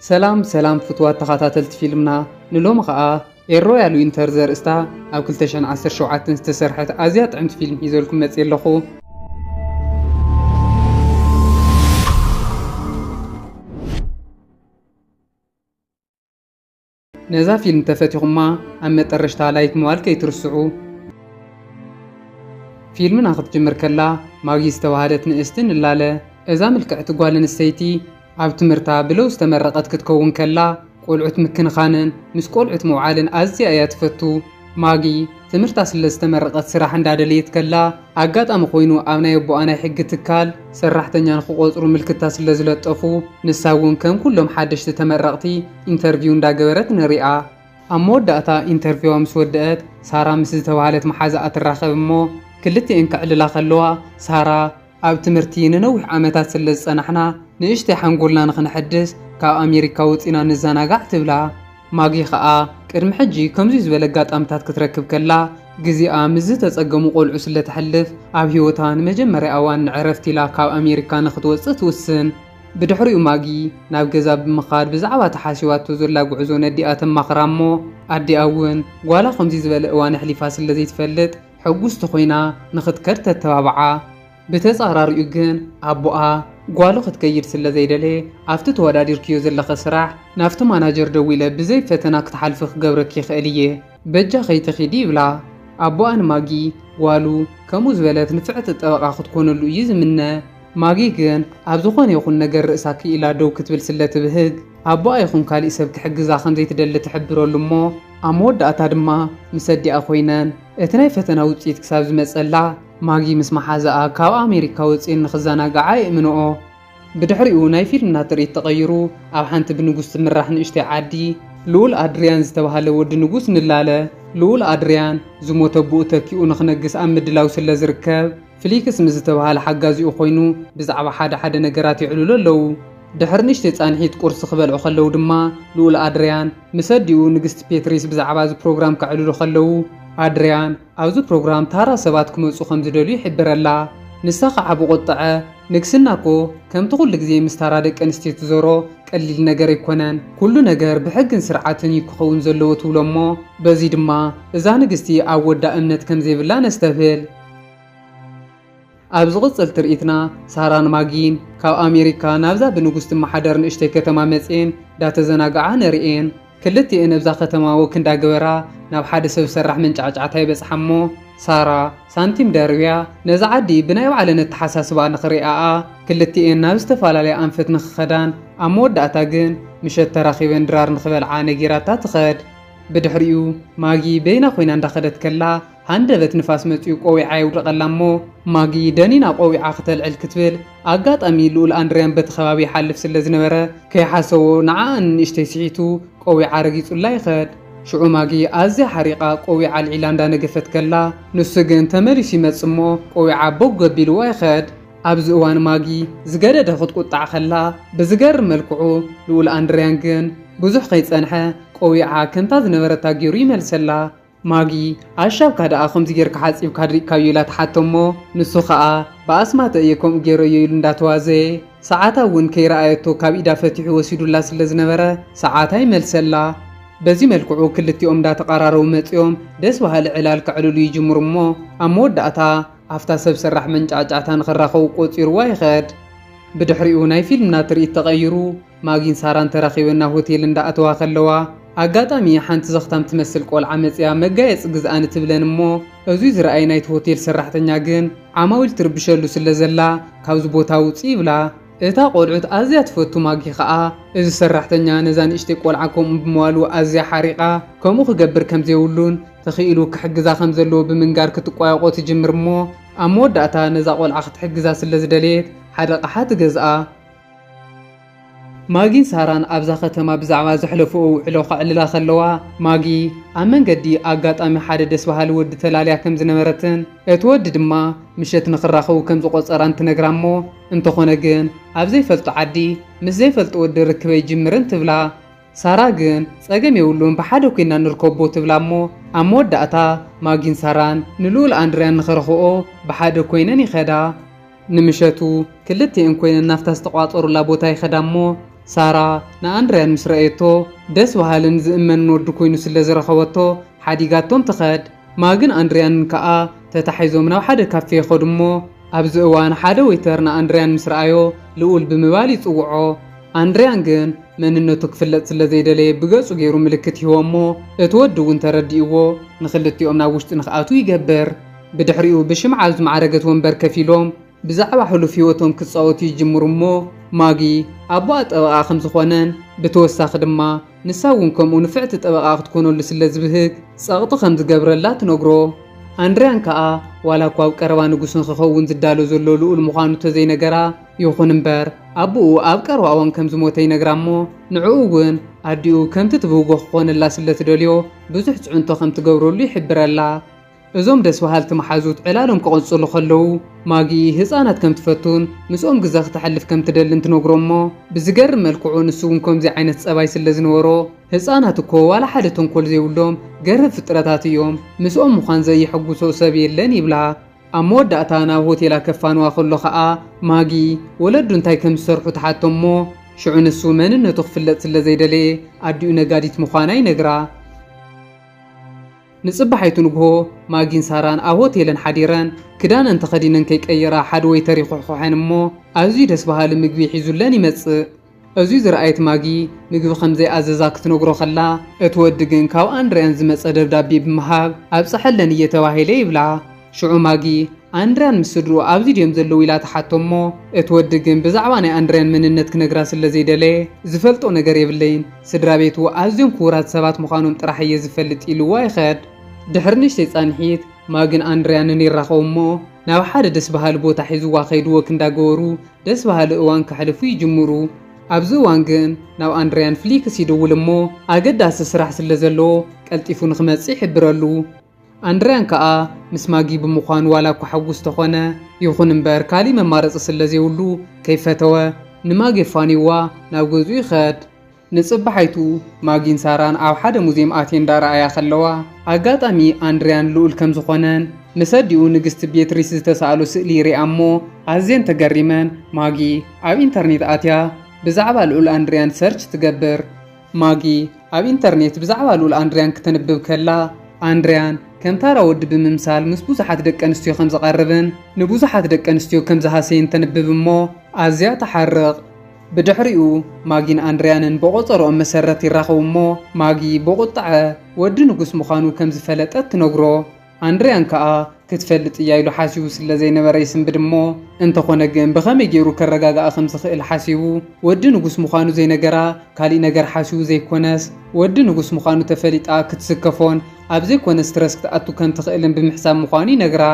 سلام فتوات تخاتلت فيلمنا نلوم خا الرويال وينتر زرستا او كلتشن 10 شوعات استسرحت ازيات عند فيلم يزولكم مصيلخو نزا فيلم تفتيخما ام مطرشتا لايك موال كيترسعو فيلمنا خدجمر كلا ماغي استوهادت نئستن اللاله اذا ملكعت غوالن السيتي عب تمرتا بلو استمرقت كتكون كلا قلعت مكنخانن مس قلعت موعالن ازي ايات فتو ماغي تمرتا سله استمرقت سراح اندادليت كلا اغاطام خوينو ابنا يبو انا حق تكال سراحتنيان خقوصرو ملكتا سله زلطفو نساون كم كلهم حدشت تمرقتي انترفيو انداغبرت نريا اموداتا انترفيو مسودات سارا مس زتوالت محازا اتراخب مو كلتي انك عللا خلوا سارا اب تمرتي نوح عامتات سله صنحنا نشتي حنقولنا نخنحدث كا امريكا وصينا نزناغع تبلا ماغي خا قدم حجي كمزي زبلغات امتات كتركب كلا غزيا مز تصقمو قلعو سله تحلف اب هيوتان مجمري اوان عرفتي لا كا امريكا نختوص توسن بدحريو ماغي ناب غزا بمخاد بزعبا تحاسيواتو زلا غعزو نديات مخرامو ادي اون والا خمزي زبل اوان حليفا سله زي تفلت حغوست خوينا نختكرت تتابعا بتصارار يغن ابوا غوالو خدكير سله زيدلي افت تودادير كيو زلخ سراح نافت ماناجر دويله بزي فتنا كتحلفخ غبرك يخاليه بجا خيتخيدي بلا ابوان ماغي غوالو كموز بلات نفعت الطبقه خدكونلو يزمنه ماغي كن ابزخون يخون نجر راساكي الى دو كتبل سله تبهج ابوا يخون كالي سب كحجزا خمزي تدل تحبرولو مو امود اتا دما مسدي اخوينان اتناي فتنا وصيت كساب زمصلا ماغي مسما حازا كاو امريكا وصين نخزانا غعاي منو بدحريو ناي فيلمنا تريت تغيرو اب حنت بنغوس مراح نشتي عادي لول ادريان زتبهاله ود نغوس نلاله لول ادريان زموت ابو تكيو نخنغس امدلاو سله زركب فليكس مزتبهاله حغازيو خوينو بزعبا حدا نغرات يعلولو لو دحرنيش تصانحيت قرص خبلعو خلو دما لول ادريان مسديو نغست بيتريس بزعبا ز بروجرام كعلولو خلو ادريان اوزو بروجرام تارا سبات كمصو خمزدلو يحبرلا نسخ عبو قطعه نكسناكو كم تقول لغزي مستارا دق انستيت زورو قليل نجر يكونن كل نجر بحقن سرعاتن يكون زلو تولمو بزي دما اذا نغستي اودا امنت كم زي بلا نستفل ابزغصل تريتنا ساران ماغين كاو امريكا نابزا بنغست محدر نشتي كتما مصين دات زناغعا نريين كلتي انبزا ختما وكندا غبرا ناب حد سب سرح من عععتا يبصحمو سارا سانتيم داريا نزعدي بنايو على نتحساسبا نخريا كلتي ان ناب استفالالي انفت نخدان اموداتا جن مشت تراخيبن درار نخبل عانغيراتا تخد بدحريو ماغي بينا خوينا اندخدت كلا هندبت نفاس مصيو قويعاي ودقلامو ماغي دنينا قويعا ختلعل كتبل اغاطامي لول اندريان بتخبابي حلف سله زنبره كيحاسو نعان اشتيسيتو قويعا رغيصلا يخد شعو ماغي ازي حريقه قويعا العلاندا نغفت كلا نسجن تمريسي مصمو قويعا بوغ بيلو يخد ابز اوان ماغي زغدد خطقطع خلا بزغر ملكعو لول اندريان كن بزح خيصنحه قويعا كنتا زنبرتا غيرو يملسلا ماغي اشاب كادا اخم زير كحصيب كادري كايلات حاتمو نسو خا باسمات يكم غيرو ينداتوازي ساعتا ون كيرايتو كابيدا فتحو وسيدولا سلازنبره ساعتا يملسلا بزي ملكعو كلتيوم دا تقرارو مصيوم دس وهال علال كعلولو يجمرمو اموداتا افتا سب سرح منጫጫታ نخرخو قصير واي خد بدحريو ناي فيلمنا تريت تغيرو ماغين ساران تراخيونا هوتيل اندا اتوا خلوا اغاطامي حنت زختام تمثل قول عمصيا مغايص غزان تبلنمو ازوي زراي نايت هوتيل سرحتنيا جن عماويل تربشلو سلازلا كاوز بوتا وصي بلا اتا قلعت ازيا تفوتو ماغي خا از سرحتنيا نزان اشتي قلعكم بموالو ازيا حريقه كمو خغبر كمزيولون تخيلو كحجزا خمزلو بمنغار كتقوايقو تجمرمو اموداتا نزا قلعه تحجزا سلازدليت حدقه حات غزا ماغين ساران ابزا ختما بزعوا زحلفو علو خعللا خلوا ماغي امنغدي اغاطامي حد دس بحال ود تلاليا كم زنبرتن اتود دما مشت نخراخو كم زقصران تنغرامو انت خونغن ابزي فلط عدي مزي فلط ود ركبي جمرن تبلا سارا جن صقم يولون بحدو كنا نركبو تبلامو اموداتا ماغين ساران نلول اندريان نخرخو بحدو كوينن يخدا نمشتو كلتي ان كوين نفتاس تقواطرو لا بوتا يخدامو ሳራ ንኣንድርያን ምስ ረአየቶ ደስ በሃልን ዝእመን ወዲ ኮይኑ ስለ ዝረኸበቶ ሓዲጋቶም ትኸድ ማግን ኣንድርያን ከዓ ተታሒዞም ናብ ሓደ ካፌ ይኸዱ እሞ ኣብዚ እዋን ሓደ ዌይተር ንኣንድርያን ምስ ረኣዮ ልዑል ብምባል ይፅውዖ ኣንድርያን ግን መንነቱ ክፍለጥ ስለ ዘይደለየ ብገጹ ገይሩ ምልክት ሂቦ እሞ እቲ ወዲ እውን ተረዲእዎ ንኽልቲኦም ናብ ውሽጢ ንኽኣቱ ይገብር ብድሕሪኡ ብሽምዓ ዝማዕረገት ወንበር ከፍ ኢሎም ብዛዕባ ሕሉፍ ህይወቶም ክፃወቱ ይጅምሩ እሞ ማጊ ኣቦኣ ጠበቓ ከም ዝኾነን ብተወሳኺ ድማ ንሳ እውን ከምኡ ንፍዕቲ ጠበቓ ክትኮነሉ ስለ ዝብህግ ፀቕጢ ከም ዝገብረላ ትነግሮ ኣንድርያን ከዓ ዋላ እኳ ኣብ ቀረባ ንጉስ ንክኸውን ዝዳሎ ዘሎ ልዑል ምዃኑ ተዘይነገራ ይኹን እምበር ኣቦኡ ኣብ ቀረባ እዋን ከም ዝሞተ ይነግራ እሞ ንዕኡ እውን ኣዲኡ ከምቲ ትብህጎ ክኾነላ ስለ ትደልዮ ብዙሕ ፅዕንቶ ከም ትገብረሉ ይሕብረላ እዞም ደስ በሃልቲ መሓዙት ዕላሎም ክቕፅሉ ከለዉ ማጊ ህፃናት ከም ትፈቱን ምስኦም ግዜ ክትሕልፍ ከም ትደልን ትነግሮ እሞ ብዝገርም መልክዑ ንሱ እውን ከምዚ ዓይነት ፀባይ ስለ ዝነበሮ ህፃናት እኮ ዋላ ሓደ ተንኮል ዘይብሎም ገረብ ፍጥረታት እዮም ምስኦም ምዃን ዘይሕጉሶ ሰብ የለን ይብላ ኣብ መወዳእታ ናብ ሆቴላ ከፋንዋ ከሎ ከዓ ማጊ ወለዱ እንታይ ከም ዝሰርሑ ተሓቶ እሞ ሽዑ ንሱ መንነቱ ክፍለጥ ስለ ዘይደለየ ኣዲኡ ነጋዲት ምዃና ይነግራ ንጽባሕይቱ ንግሆ ማጊን ሳራን ኣብ ሆቴልን ሓዲረን ክዳነን ተኸዲነን ከይቀየራ ሓደ ዌይተር ይኹሕኩሐን እሞ ኣዝዩ ደስ በሃሊ ምግቢ ሒዙለን ይመጽእ እዙይ ዝረኣየት ማጊ ምግቢ ከምዘይኣዘዛ ክትነግሮ ከላ እቲ ወዲ ግን ካብ ኣንድርያን ዝመጸ ደብዳቤ ብምሃብ ኣብ ፀሐለን እየተባሂለ ይብላ ሽዑ ማጊ ኣንድርያን ምስ ስድሩ ኣብዚ ድዮም ዘለዉ ኢላ ተሓቶ እሞ እቲ ወዲ ግን ብዛዕባ ናይ ኣንድርያን መንነት ክነግራ ስለ ዘይደለየ ዝፈልጦ ነገር የብለይን ስድራ ቤቱ ኣዝዮም ክቡራት ሰባት ምዃኖም ጥራሕ እየ ዝፈልጥ ኢልዋ ይኸድ ድሕሪ ንእሽተይ ጻንሒት ማግን ኣንድርያንን ይራኸቡ እሞ ናብ ሓደ ደስ በሃሊ ቦታ ሒዝዋ ከይድዎ ክንዳገበሩ ደስ በሃሊ እዋን ከሕልፉ ይጅምሩ ኣብዚ እዋን ግን ናብ ኣንድርያን ፍሊክስ ይድውል እሞ ኣገዳሲ ስራሕ ስለ ዘለዎ ቀልጢፉ ንክመጽእ ይሕብረሉ ኣንድርያን ከዓ ምስ ማጊ ብምዃኑ ዋላ እኳ ሓጉስ ተኾነ ይኹን እምበር ካሊእ መማረፂ ስለ ዘይብሉ ከይፈተወ ንማጊ ፋኒዋ ናብ ገዝኡ ይኸድ ንጽባሕይቱ ማጊን ሳራን ኣብ ሓደ ሙዚየም ኣትየን እንዳረኣያ ከለዋ ኣጋጣሚ ኣንድርያን ልዑል ከም ዝኾነን መሰዲኡ ንግስቲ ቤትሪስ ዝተሳእሎ ስእሊ ይሪኣ እሞ ኣዝየን ተገሪመን ማጊ ኣብ ኢንተርኔት ኣትያ ብዛዕባ ልዑል ኣንድርያን ሰርች ትገብር ማጊ ኣብ ኢንተርኔት ብዛዕባ ልዑል ኣንድርያን ክትንብብ ከላ ኣንድርያን ከም ታራ ወዲ ብምምሳል ምስ ብዙሓት ደቂ ኣንስትዮ ከም ዝቐርብን ንብዙሓት ደቂ ኣንስትዮ ከም ዝሃሰይን ተንብብ እሞ ኣዝያ ተሓርቕ ብድሕሪኡ ማጊን ኣንድርያንን ብቆፀሮኦም መሰረት ይራኸቡ እሞ ማጊ ብቁጣዐ ወዲ ንጉስ ምዃኑ ከም ዝፈለጠት ትነግሮ ኣንድርያን ከዓ ክትፈልጥ እያ ኢሉ ሓሲቡ ስለ ዘይነበረ ይስንብድ እሞ እንተኾነ ግን ብኸመይ ገይሩ ከረጋግኣ ከም ዝኽእል ሓሲቡ ወዲ ንጉስ ምዃኑ ዘይነገራ ካሊእ ነገር ሓሲቡ ዘይኮነስ ወዲ ንጉስ ምዃኑ ተፈሊጣ ክትስከፎን ኣብ ዘይኮነ ስትረስ ክትኣቱ ከም ትኽእልን ብምሕሳብ ምዃኑ ይነግራ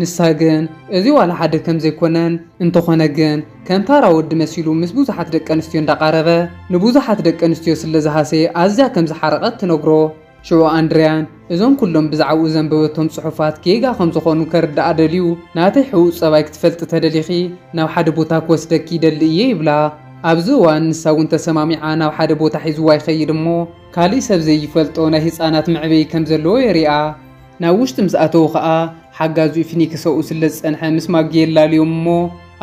ንሳ ግን እዚ ዋላ ሓደ ከም ዘይኮነን እንተኾነ ግን ከም ታራ ወዲ መሲሉ ምስ ብዙሓት ደቂ ኣንስትዮ እንዳቃረበ ንብዙሓት ደቂ ኣንስትዮ ስለ ዝሃሰየ ኣዝያ ከም ዝሓረቐት ትነግሮ ሽዑ ኣንድርያን እዞም ኩሎም ብዛዕባኡ ዘንበበቶም ጽሑፋት ጌጋ ከም ዝኾኑ ከርዳኣ ደልዩ ናተይ ሕቡእ ፀባይ ክትፈልጥ ተደሊኺ ናብ ሓደ ቦታ ክወስደኪ ይደሊ እየ ይብላ ኣብዚ እዋን ንሳ እውን ተሰማሚዓ ናብ ሓደ ቦታ ሒዝዋ ይኸይድ እሞ ካሊእ ሰብ ዘይፈልጦ ናይ ህፃናት መዕበይ ከም ዘለዎ የሪኣ ናብ ውሽጢ ምስ ኣተዉ ከዓ ሓጋዙ ፊኒክስኡ ስለ ዝጸንሐ ምስ ማጊ የላልዮም እሞ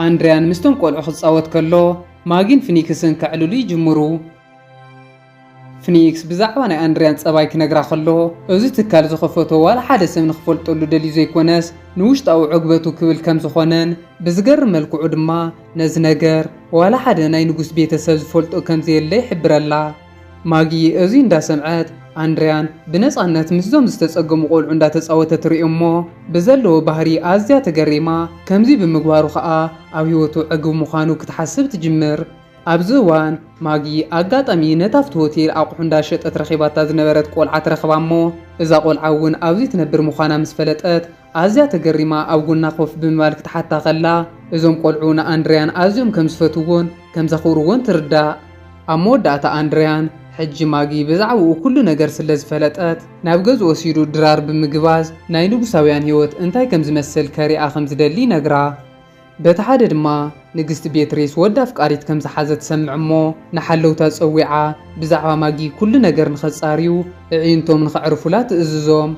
ኣንድርያን ምስቶም ቆልዑ ክጻወት ከሎ ማጊን ፊኒክስን ክዕልሉ ይጅምሩ ፊኒክስ ብዛዕባ ናይ ኣንድርያን ፀባይ ክነግራ ከሎ እዚ ትካል ዝኸፈቶ ዋላ ሓደ ሰብ ንክፈልጠሉ ደልዩ ዘይኮነስ ንውሽጣዊ ዕግበቱ ክብል ከም ዝኾነን ብዝገርም መልክዑ ድማ ነዚ ነገር ዋላ ሓደ ናይ ንጉስ ቤተሰብ ዝፈልጦ ከም ዘየለ ይሕብረላ ማጊ እዚ እንዳሰምዐት ኣንድርያን ብነፃነት ምስዞም ዝተጸገሙ ቆልዑ እንዳተፃወተት ትሪኦ እሞ ብዘለዎ ባህሪ ኣዝያ ተገሪማ ከምዚ ብምግባሩ ከዓ ኣብ ህይወቱ ዕግብ ምዃኑ ክትሓስብ ትጅምር ኣብዚ እዋን ማጊ ኣጋጣሚ ነታፍቲ ሆቴል ኣቑሑ እንዳሸጠት ረኺባታ ዝነበረት ቆልዓ ትረኽባ እሞ እዛ ቆልዓ እውን ኣብዚ ትነብር ምዃና ምስ ፈለጠት ኣዝያ ተገሪማ ኣብ ጎና ኮፍ ብምባል ክትሓታ ከላ እዞም ቆልዑ ንኣንድርያን ኣዝዮም ከም ዝፈትዎን ከም ዘኽብርዎን ትርዳእ ኣብ መወዳእታ ኣንድርያን ሕጂ ማጊ ብዛዕባኡ ኩሉ ነገር ስለ ዝፈለጠት ናብ ገዝ ወሲዱ ድራር ብምግባዝ ናይ ንጉሳውያን ህይወት እንታይ ከም ዝመስል ከሪኣ ከም ዝደሊ ነግራ በቲ ሓደ ድማ ንግስቲ ቤትሪስ ወዳ ኣፍቃሪት ከም ዝሓዘት ትሰምዕ እሞ ንሓለውታ ፀዊዓ ብዛዕባ ማጊ ኩሉ ነገር ንኸፃርዩ እዒንቶም ንኽዕርፉላ ትእዝዞም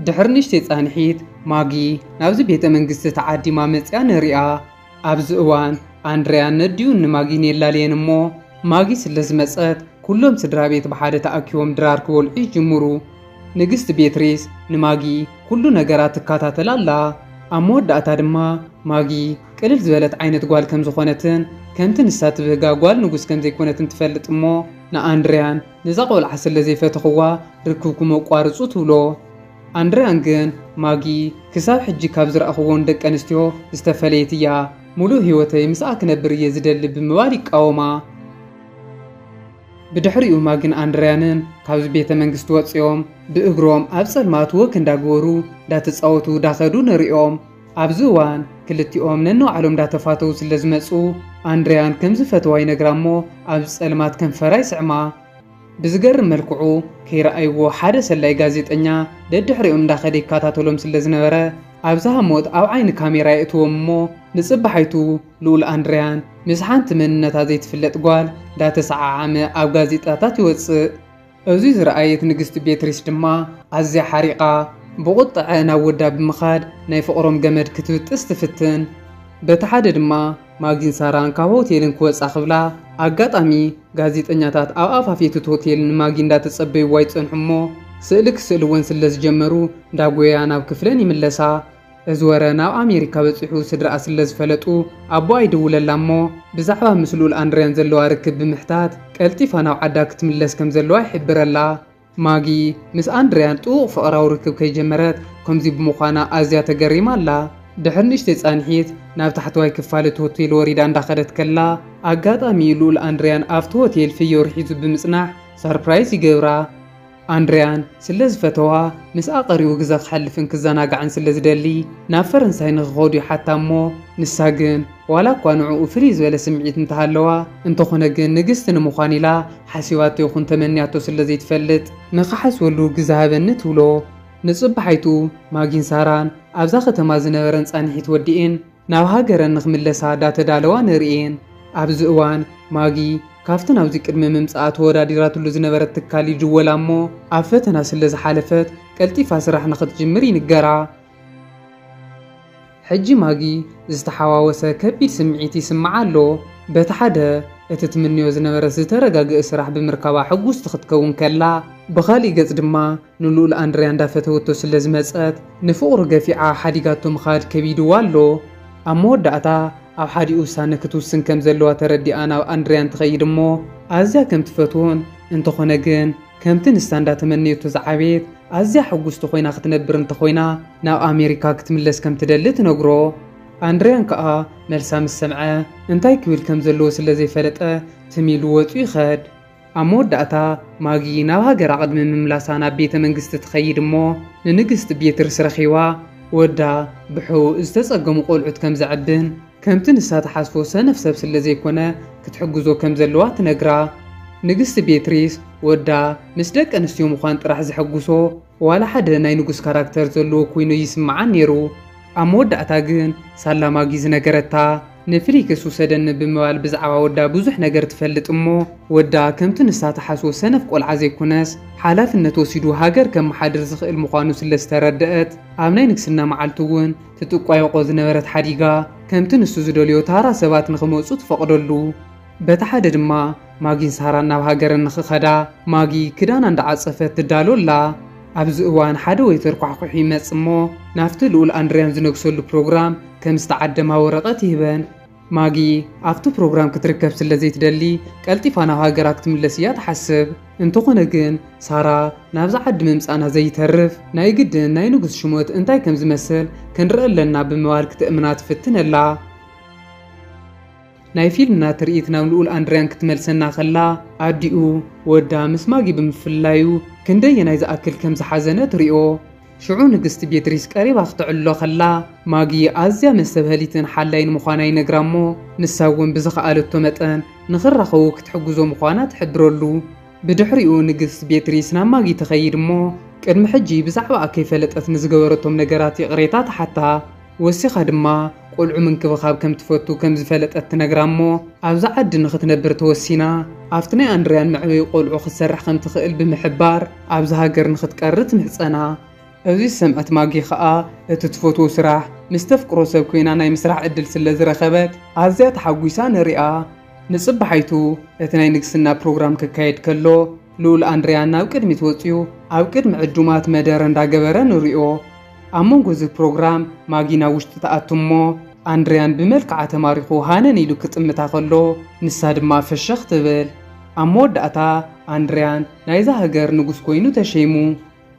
ድሕሪ ንእሽተይ ጻንሒት ማጊ ናብዚ ቤተ መንግስቲ ተዓዲማ መፅያ ንሪኣ ኣብዚ እዋን ኣንድርያን ነድዩን ንማጊን የላልየን እሞ ማጊ ስለዝመጸት ኩሎም ስድራ ቤት ብሓደ ተኣኪቦም ድራር ክበልዑ ይጅምሩ። ንግስቲ ቤትሪስ ንማጊ ኩሉ ነገራት ትከታተል ኣላ። ኣብ መወዳእታ ድማ ማጊ ቅልል ዝበለት ዓይነት ጓል ከም ዝኾነትን ከምቲ ንሳ ትብህጋ ጓል ንጉስ ከም ዘይኮነትን ትፈልጥ እሞ ንኣንድሪያን ነዛ ቆልዓ ስለ ዘይፈተኽዋ ርክብኩም ኣቋርፁ ትብሎ። ኣንድሪያን ግን ማጊ ክሳብ ሕጂ ካብ ዝረኣኽዎን ደቂ ኣንስትዮ ዝተፈለየት እያ፣ ሙሉእ ህይወተይ ምስኣ ክነብር እየ ዝደሊ ብምባል ይቃወማ። ብድሕሪኡ ማጊን ኣንድሪያንን ካብዚ ቤተ መንግስቲ ወፂኦም ብእግሮም ኣብ ጸልማት ወክ እንዳገበሩ እንዳተፃወቱ ዳኸዱ ንሪኦም። ኣብዚ እዋን ክልቲኦም ነንባዕሎም እንዳተፋተው ስለ ዝመፁ ኣንድሪያን ከም ዝፈተዋ ይነግራ እሞ ኣብ ጸልማት ከንፈራ ይስዕማ። ብዝገርም መልክዑ ከይረኣይዎ ሓደ ሰላይ ጋዜጠኛ ደድሕሪኦም እንዳኸደ ይከታተሎም ስለ ዝነበረ ኣብዛ ሃሞት ኣብ ዓይኒ ካሜራ የእትዎም እሞ ንጽባሓይቱ ልኡል ኣንድሪያን ምስ ሓንቲ መንነታ ዘይትፍለጥ ጓል እንዳተሰዓዓመ ኣብ ጋዜጣታት ይወፅእ። እዚ ዝረኣየት ንግስቲ ቤትሪስ ድማ ኣዝያ ሓሪቓ ብቁጥዐ ናብ ወዳ ብምኻድ ናይ ፍቕሮም ገመድ ክትብጥስ ትፍትን። በቲ ሓደ ድማ ማጊን ሳራን ካብ ሆቴልን ክወፃ ክብላ ኣጋጣሚ ጋዜጠኛታት ኣብ ኣፋፌት እቲ ሆቴል ንማጊ እንዳተጸበይዋ ይጸንሑ እሞ ስእሊ ክስእሊ እውን ስለ ዝጀመሩ እንዳጎያ ናብ ክፍለን ይምለሳ። እዚ ወረ ናብ ኣሜሪካ በፂሑ ስድራኣ ስለ ዝፈለጡ ኣቦኣ ይድውለላ እሞ ብዛዕባ ምስ ልኡል ኣንድሪያን ዘለዋ ርክብ ብምሕታት ቀልጢፋ ናብ ዓዳ ክትምለስ ከም ዘለዋ ይሕብረላ። ማጊ ምስ ኣንድሪያን ጥቡቕ ፍቕራዊ ርክብ ከይጀመረት ከምዚ ብምዃና ኣዝያ ተገሪማ ኣላ። ድሕሪ ንእሽተይ ጻንሒት ናብ ታሕተዋይ ክፋል እቲ ሆቴል ወሪዳ እንዳኸደት ከላ ኣጋጣሚ ልኡል ኣንድሪያን ኣብቲ ሆቴል ፍዮ ርሒዙ ብምጽናሕ ሰርፕራይዝ ይገብራ። ኣንድሪያን ስለ ዝፈተዋ ምስኣ ቀሪቡ ግዜ ክሓልፍን ክዘናጋዕን ስለ ዝደሊ ናብ ፈረንሳይ ንኽኸዱ ይሓታ እሞ ንሳ ግን ዋላ እኳ ንዕኡ ፍልይ ዝበለ ስምዒት እንተሃለዋ እንተኾነ ግን ንግስቲ ንምዃን ኢላ ሓሲባቶ ይኹን ተመንያቶ ስለ ዘይትፈልጥ ንኽሓስበሉ ግዜ ሃበኒ ትብሎ። ንጽባሓይቱ ማጊን ሳራን ኣብዛ ከተማ ዝነበረን ጻንሒት ወዲኤን ናብ ሃገረን ንኽምለሳ ዳተዳለዋ ንርኤን። ኣብዚ እዋን ማጊ ካብቲ ናብዚ ቅድሚ ምምጻእ ተወዳዲራትሉ ዝነበረት ትካል ይድወላ እሞ ኣብ ፈተና ስለ ዝሓለፈት ቀልጢፋ ስራሕ ንኽትጅምር ይንገራ። ሕጂ ማጊ ዝተሓዋወሰ ከቢድ ስምዒት ይስምዓ ኣሎ። በቲ ሓደ እቲ ትምንዮ ዝነበረ ዝተረጋግአ ስራሕ ብምርካባ ሕጉስቲ ክትከውን ከላ ብኻሊእ ገጽ ድማ ንልኡል ኣንድሪያ እንዳፈተወቶ ስለ ዝመጸት ንፍቕሪ ገፊዓ ሓዲጋቶ ምኻድ ከቢድዋ ኣሎ። ኣብ መወዳእታ ኣብ ሓዲኡ ውሳነ ክትውስን ከም ዘለዋ ተረዲኣ ናብ ኣንድሪያን ትኸይድ እሞ ኣዝያ ከም ትፈትዎን እንተኾነ ግን ከምቲ ንሳ እንዳተመነየቶ ዝዓበየት ኣዝያ ሕጉስቲ ኮይና ክትነብር እንተኾይና ናብ ኣሜሪካ ክትምለስ ከም ትደሊ ትነግሮ። ኣንድሪያን ከዓ መልሳ ምስ ሰምዐ እንታይ ክብል ከም ዘለዎ ስለ ዘይፈለጠ ትሚሉ ወፁ ይኸድ። ኣብ መወዳእታ ማጊ ናብ ሃገራ ቅድሚ ምምላሳ ናብ ቤተ መንግስቲ ትኸይድ እሞ ንንግስቲ ቤትሪስ ረኺባ ወዳ ብሕው ዝተጸገሙ ቆልዑት ከም ዘዕብን ከምቲ ንሳ ተሓስቦ ሰነፍ ሰብ ስለ ዘይኮነ ክትሕግዞ ከም ዘለዋ ትነግራ። ንግስቲ ቤትሪስ ወዳ ምስ ደቂ ኣንስትዮ ምዃን ጥራሕ ዝሕጉሶ ዋላ ሓደ ናይ ንጉስ ካራክተር ዘለዎ ኮይኑ ይስምዓን ነይሩ። ኣብ መወዳእታ ግን ሳላ ማጊ ዝነገረታ ንፍሊክስ ውሰደኒ ብምባል ብዛዕባ ወዳ ብዙሕ ነገር ትፈልጥ እሞ ወዳ ከምቲ ንሳ ተሓስቦ ሰነፍ ቆልዓ ዘይኮነስ ሓላፍነት ወሲዱ ሃገር ከም መሓድር ዝኽእል ምዃኑ ስለ ዝተረድአት ኣብ ናይ ንግስና መዓልቲ እውን ትጥቋየቆ ዝነበረት ሓዲጋ ከምቲ ንሱ ዝደልዮ ታራ ሰባት ንኽመፁ ትፈቕደሉ። በቲ ሓደ ድማ ማጊን ሳራን ናብ ሃገረን ንኽኸዳ ማጊ ክዳና እንዳዓፀፈት ትዳሎላ። ኣብዚ እዋን ሓደ ወይተር ኳሕኩሕ ይመጽ እሞ ናፍቲ ልኡል ኣንድሪያን ዝነግሰሉ ፕሮግራም ከም ዝተዓደማ ወረቐት ይህበን። ማጊ ኣብቲ ፕሮግራም ክትርከብ ስለ ዘይትደሊ ቀልጢፋ ናብ ሃገራ ክትምለስ እያ ትሓስብ። እንተኾነ ግን ሳራ ናብዛ ዓዲ ምምፃና ዘይተርፍ ናይ ግድን ናይ ንጉስ ሽሞት እንታይ ከም ዝመስል ክንርኢ ኣለና ብምባል ክትእምና ትፍትነላ። ናይ ፊልምና ትርኢት ናብ ልኡል ኣንድሪያን ክትመልሰና ኸላ ኣዲኡ ወዳ ምስ ማጊ ብምፍላዩ ክንደየናይ ዝኣክል ከም ዝሓዘነ ትሪኦ። ሽዑ ንግስቲ ቤትሪስ ቀሪባ ክትዕሎ ኸላ ማጊ ኣዝያ መስተብህሊትን ሓላይን ምዃና ይነግራ እሞ ንሳ እውን ብዝኸኣለቶ መጠን ንኽራኸቡ ክትሕግዞ ምዃና ትሕብረሉ። ብድሕሪኡ ንግስቲ ቤትሪስ ናብ ማጊ ትኸይድ እሞ ቅድሚ ሕጂ ብዛዕባ ከይፈለጠት ንዝገበረቶም ነገራት ይቕሬታ ተሓታ። ወሲኻ ድማ ቆልዑ ምንክብኻብ ከም ትፈቱ ከም ዝፈለጠት ትነግራ እሞ ኣብዛ ዓዲ ንኽትነብር ተወሲና ኣብቲ ናይ ኣንድሪያን መዕበይ ቆልዑ ክትሰርሕ ከም ትኽእል ብምሕባር ኣብዛ ሃገር ንኽትቀሪ ትምሕፀና። እዚ ሰምዐት ማጊ ከዓ እቲ ትፈትዎ ስራሕ ምስ ተፍቅሮ ሰብ ኮይና ናይ ምስራሕ ዕድል ስለ ዝረኸበት ኣዝያ ተሓጒሳ ንሪኣ። ንጽባሕይቱ እቲ ናይ ንግስና ፕሮግራም ክካየድ ከሎ ልኡል ኣንድርያን ናብ ቅድሚት ወፂኡ ኣብ ቅድሚ ዕዱማት መደረ እንዳገበረ ንሪኦ። ኣብ መንጎ እዚ ፕሮግራም ማጊና ውሽጢ ተኣቱ እሞ ኣንድርያን ብመልክዓ ተማሪኹ ሃነን ኢሉ ክጥምታ ከሎ ንሳ ድማ ፍሽኽ ትብል። ኣብ መወዳእታ ኣንድርያን ናይዛ ሃገር ንጉስ ኮይኑ ተሸይሙ።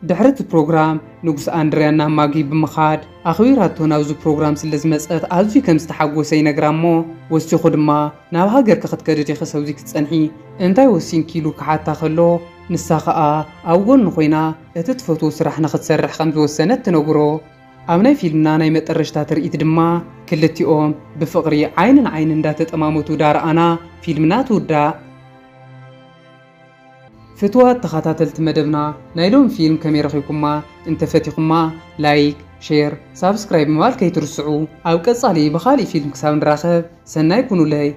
ድሕሪ እቲ ፕሮግራም ንጉስ ኣንድርያን ናብ ማጊ ብምኻድ ኣኽቢራቶ ናብዚ ፕሮግራም ስለ ዝመፀት ኣዝዩ ከም ዝተሓጎሰ ይነግራ እሞ ወሲኹ ድማ ናብ ሃገር ክትከድ ኢኺ ሰብዚ ክትፀንሒ እንታይ ወሲንኪ ኢሉ ክሓታ ከሎ ንሳ ከዓ ኣብ ጎኑ ኮይና እቲ ትፈትዎ ስራሕ ንኽትሰርሕ ከም ዝወሰነት ትነግሮ። ኣብ ናይ ፊልምና ናይ መጠረሽታ ትርኢት ድማ ክልቲኦም ብፍቕሪ ዓይንን ዓይን እንዳተጠማመቱ ዳርኣና ፊልምና ትውዳእ። ፍትዋት ተኸታተልቲ መደብና ናይ ሎም ፊልም ከመይ ረኺብኩማ እንተፈቲኹማ ላይክ ሼር ሳብስክራይብ ምባል ከይትርስዑ። ኣብ ቀጻሊ ብኻልእ ፊልም ክሳብ ንራኸብ ሰናይ ኩኑለይ።